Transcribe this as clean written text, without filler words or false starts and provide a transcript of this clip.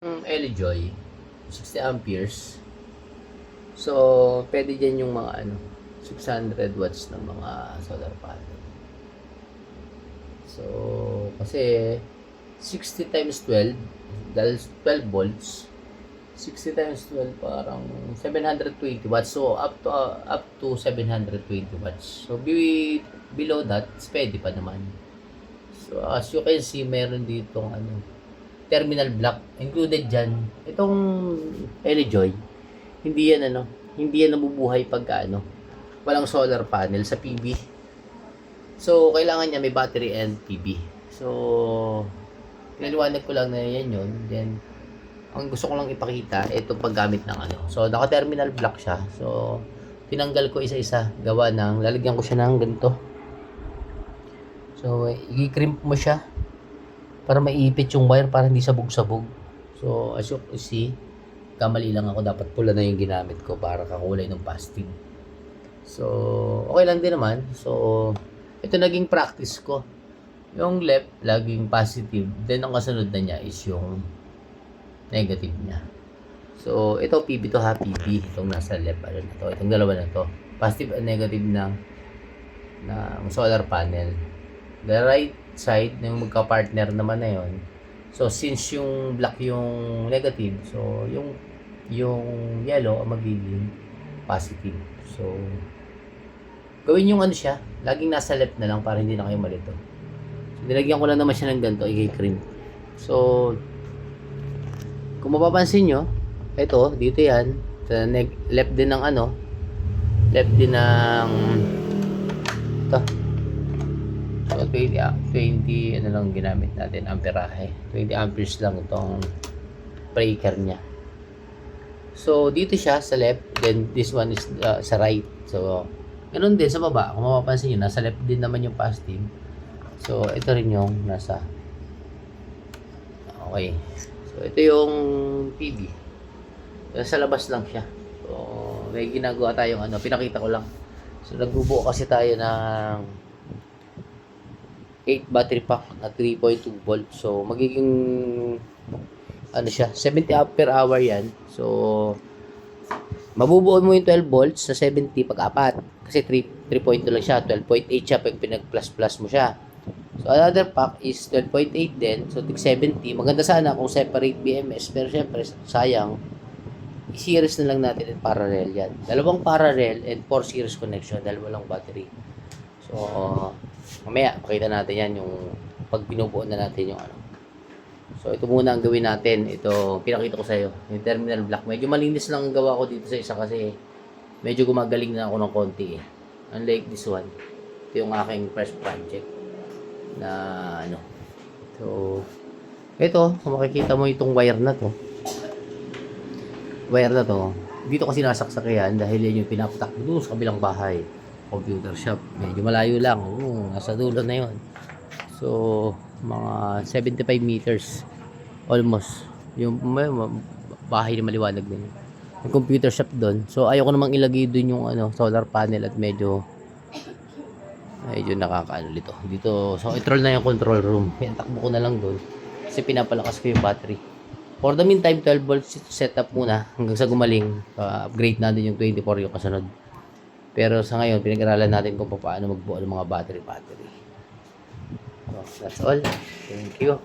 LJoy, 60 amperes. So, pwede dyan yung mga 600 watts ng mga solar panel. So, kasi 60 times 12, dahil 12 volts, 60 times 12 parang 720 watts. So, up to 720 watts. So, below that, pwede pa naman. So, as you can see, meron ditong terminal block included dyan. Itong LJoy, hindi yan nabubuhay pagka walang solar panel sa PV. So, kailangan niya may battery and PV. So, pinaliwanag ko lang na yan yun. Then, ang gusto ko lang ipakita, ito paggamit ng So, naka-terminal block siya. So, tinanggal ko isa-isa. Gawa ng, lalagyan ko siya ng ganito. So, i-crimp mo siya para maiipit yung wire para hindi sabog-sabog. So, as you see, kamali lang ako. Dapat pula na yung ginamit ko para kakulay ng pastig. So, okay lang din naman. So, ito naging practice ko. Yung left, laging positive. Then, ang kasunod na niya is yung negative niya. So, ito PB to ha, PB. Itong nasa left, itong dalawa na to. Positive and negative ng solar panel. The right side, yung magka-partner naman na yun. So, since yung black yung negative, so, yung yellow ang magiging positive. So, gawin yung siya, laging nasa left na lang para hindi na kayo malito. So, nilagyan ko lang naman siya ng ganito, i-cream. So, kung mapapansin nyo, ito, dito yan, sa left din ng left din ng ito. So, 20 lang ginamit natin, amperahe. 20 amperes lang itong breaker niya. So, dito siya sa left, then this one is sa right. So, ganoon din sa baba. Kung mapapansin nyo, nasa left din naman yung positive. So, ito rin yung nasa. Okay. So, ito yung PV. Sa labas lang siya. So, may ginagawa tayong pinakita ko lang. So, nagbubuo kasi tayo ng 8 battery pack na 3.2 volt. So, magiging siya, 70 ampere hour yan. So, mabubuo mo yung 12 volts sa 70 pag-apat. Kasi 3.2 lang siya. 12.8 siya pag pinag-plus-plus mo siya. So, another pack is 12.8 din. So, tig 70. Maganda sana kung separate BMS. Pero syempre, sayang. I-series na lang natin at parallel yan. Dalawang parallel and 4 series connection dahil walang battery. So, mamaya, pakita natin yan yung pag binubuo na natin yung So, ito muna ang gawin natin. Ito, pinakita ko sa iyo. Yung terminal block. Medyo malinis lang ang gawa ko dito sa isa kasi medyo gumagaling na ako ng konti eh. Unlike this one. Ito yung aking first project na So, ito, kung makikita mo itong wire na to. Wire na to. Dito kasi nasaksak yan dahil yan yung pinapatak doon sa kabilang bahay. Computer shop. Medyo malayo lang. Nasa dulo na yun. So, mga 75 meters almost. Yung bahay na maliwanag din. Yung computer shop doon. So, ayoko namang ilagay doon yung solar panel at medyo nakakaano dito. So, i-troll na yung control room. Takbo ko na lang doon. Kasi pinapalakas ko yung battery. For the meantime, 12 volts setup muna hanggang sa gumaling. Upgrade natin yung 24 yung kasunod. Pero sa ngayon, pinag-aralan natin kung paano magbuo ng mga battery. So, that's all. Thank you.